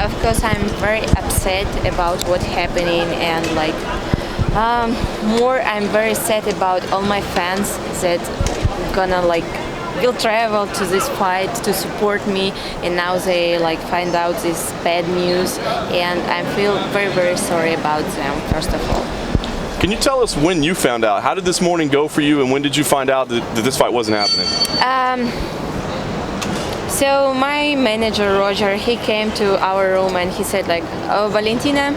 Of course, I'm very upset about what's happening, and more I'm very sad about all my fans that gonna will travel to this fight to support me, and now they find out this bad news, and I feel very sorry about them, first of all. Can you tell us when you found out? How did this morning go for you, and when did you find out that this fight wasn't happening? So my manager Roger, he came to our room and he said "Oh, Valentina,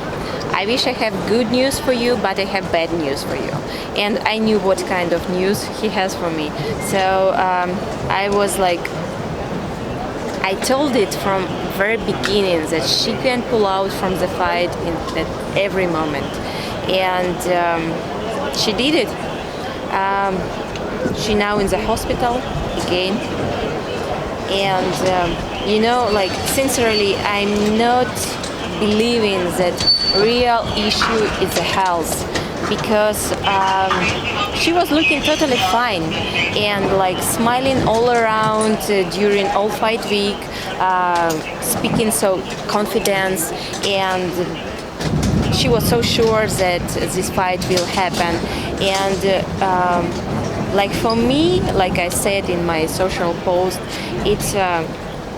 I wish I have good news for you, but I have bad news for you." And I knew what kind of news he has for me. So I was I told it from very beginning that she can pull out from the fight at every moment. And she did it. She now in the hospital again. And sincerely, I'm not believing that real issue is the health, because she was looking totally fine and smiling all around during all fight week, speaking so confidence, and she was so sure that this fight will happen. And for me, like I said in my social post, it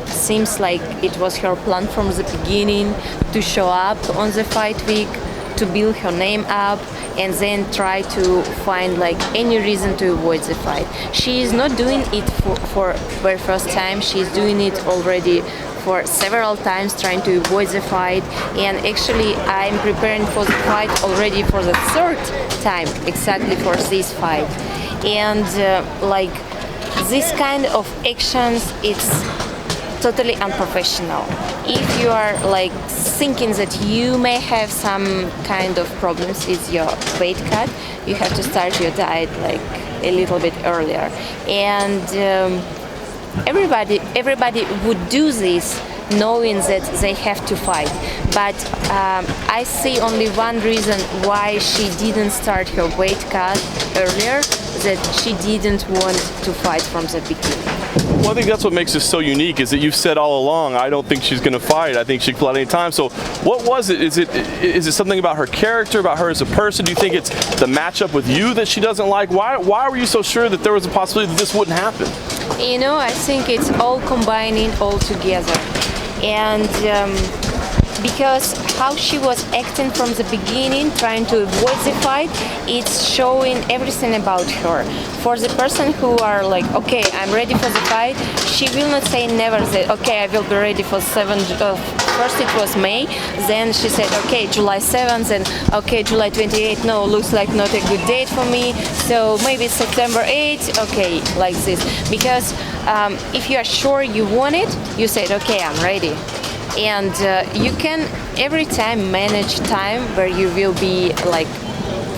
seems like it was her plan from the beginning to show up on the fight week, to build her name up, and then try to find any reason to avoid the fight. She is not doing it for very first time. She's doing it already for several times, trying to avoid the fight. And actually, I'm preparing for the fight already for the third time, exactly for this fight. And this kind of actions, it's totally unprofessional. If you are thinking that you may have some kind of problems with your weight cut, you have to start your diet a little bit earlier. And everybody would do this knowing that they have to fight. But I see only one reason why she didn't start her weight cut earlier, that she didn't want to fight from the beginning. Well, I think that's what makes this so unique, is that you've said all along, I don't think she's going to fight. I think she can pull out any time. So what was it? Is it something about her character, about her as a person? Do you think it's the matchup with you that she doesn't like? Why were you so sure that there was a possibility that this wouldn't happen? I think it's all combining all together. And because how she was acting from the beginning, trying to avoid the fight, it's showing everything about her. For the person who are okay, I'm ready for the fight, she will not say never that, okay, I will be ready for 7th. First it was May, then she said, okay, July 7th, and okay, July 28th, no, looks like not a good date for me, so maybe September 8th, okay, like this. Because if you are sure you want it, you said, okay, I'm ready. And you can every time manage time where you will be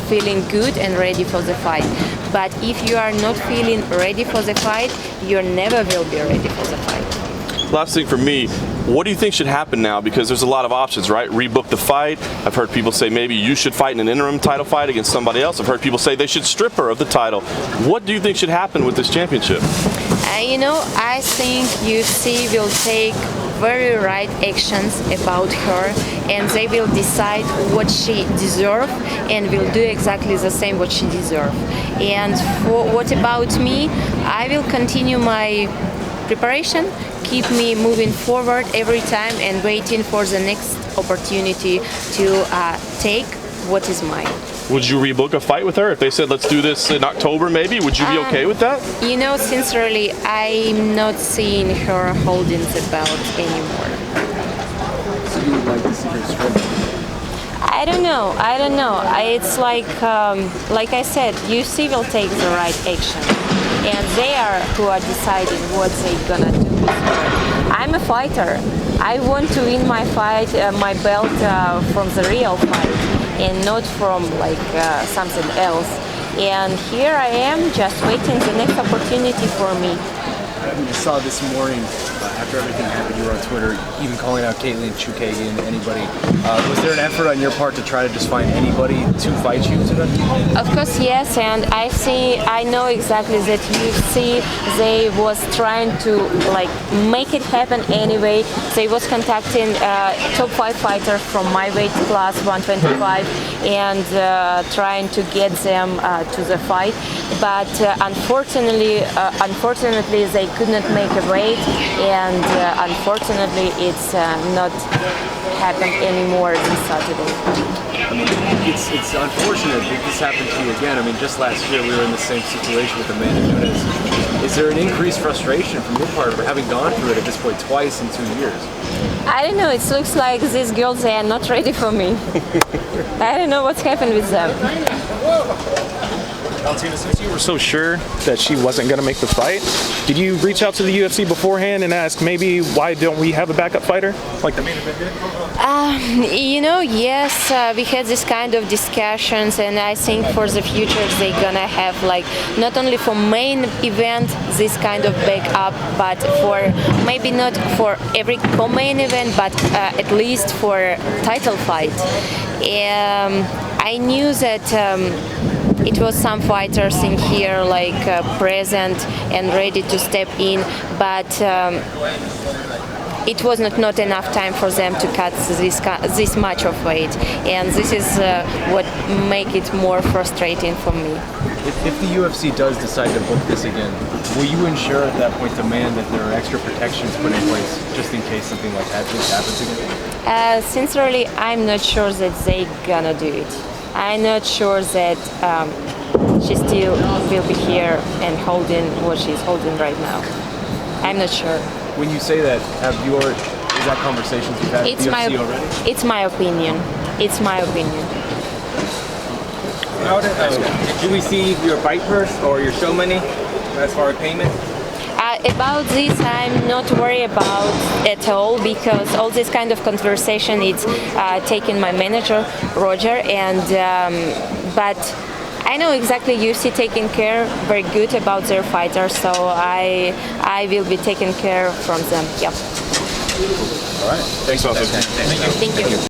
feeling good and ready for the fight. But if you are not feeling ready for the fight, you never will be ready for the fight. Last thing for me, what do you think should happen now? Because there's a lot of options, right? Rebook the fight. I've heard people say maybe you should fight in an interim title fight against somebody else. I've heard people say they should strip her of the title. What do you think should happen with this championship? I think UFC will take very right actions about her, and they will decide what she deserves and will do exactly the same what she deserves. And for what about me, I will continue my preparation, keep me moving forward every time and waiting for the next opportunity to take what is mine. Would you rebook a fight with her if they said let's do this in October maybe? Would you be okay with that? Sincerely, I'm not seeing her holding the belt anymore. So you would like to see her strip? I don't know. It's like I said, UFC will take the right action, and they are who are deciding what they're gonna do with her. I'm a fighter. I want to win my fight, my belt from the real fight, and not from something else. And here I am, just waiting the next opportunity for me. I saw this morning, after everything happened, you were on Twitter, even calling out Caitlin Chukagian, anybody. Was there an effort on your part to try to just find anybody to fight you today? Of course, yes, and I know exactly that UFC, they was trying to like make it happen anyway. They was contacting top 5 fighters from my weight class, 125, and trying to get them to the fight. But unfortunately, they could not make a weight, and unfortunately, it's not happened anymore this Saturday. I mean, it's unfortunate that this happened to you again. I mean, just last year we were in the same situation with Amanda Nunes. Is there an increased frustration from your part for having gone through it at this point twice in 2 years? I don't know, it looks like these girls, they are not ready for me. I don't know what's happened with them. Valentina, since you were so sure that she wasn't going to make the fight, did you reach out to the UFC beforehand and ask maybe why don't we have a backup fighter like the main event did? Yes, we had this kind of discussions, and I think for the future they're gonna have like not only for main event this kind of backup, but for maybe not for every co-main event, but at least for title fight. I knew that it was some fighters in here like present and ready to step in, but it was not enough time for them to cut this much of weight, and this is what make it more frustrating for me. If the UFC does decide to book this again, will you ensure at that point demand that there are extra protections put in place just in case something like that just happens again? Sincerely, I'm not sure that they gonna do it. I'm not sure that she still will be here and holding what she's holding right now. I'm not sure. When you say that, is that conversations you've had with the UFC already? It's my opinion. It's my opinion. Did you receive your bike purse or your show money as far as payment? About this, I'm not worried about at all, because all this kind of conversation is taking my manager Roger, and but I know exactly UFC taking care very good about their fighters, so I will be taking care from them. Yep. All right. Thanks, Valentina. Thank you.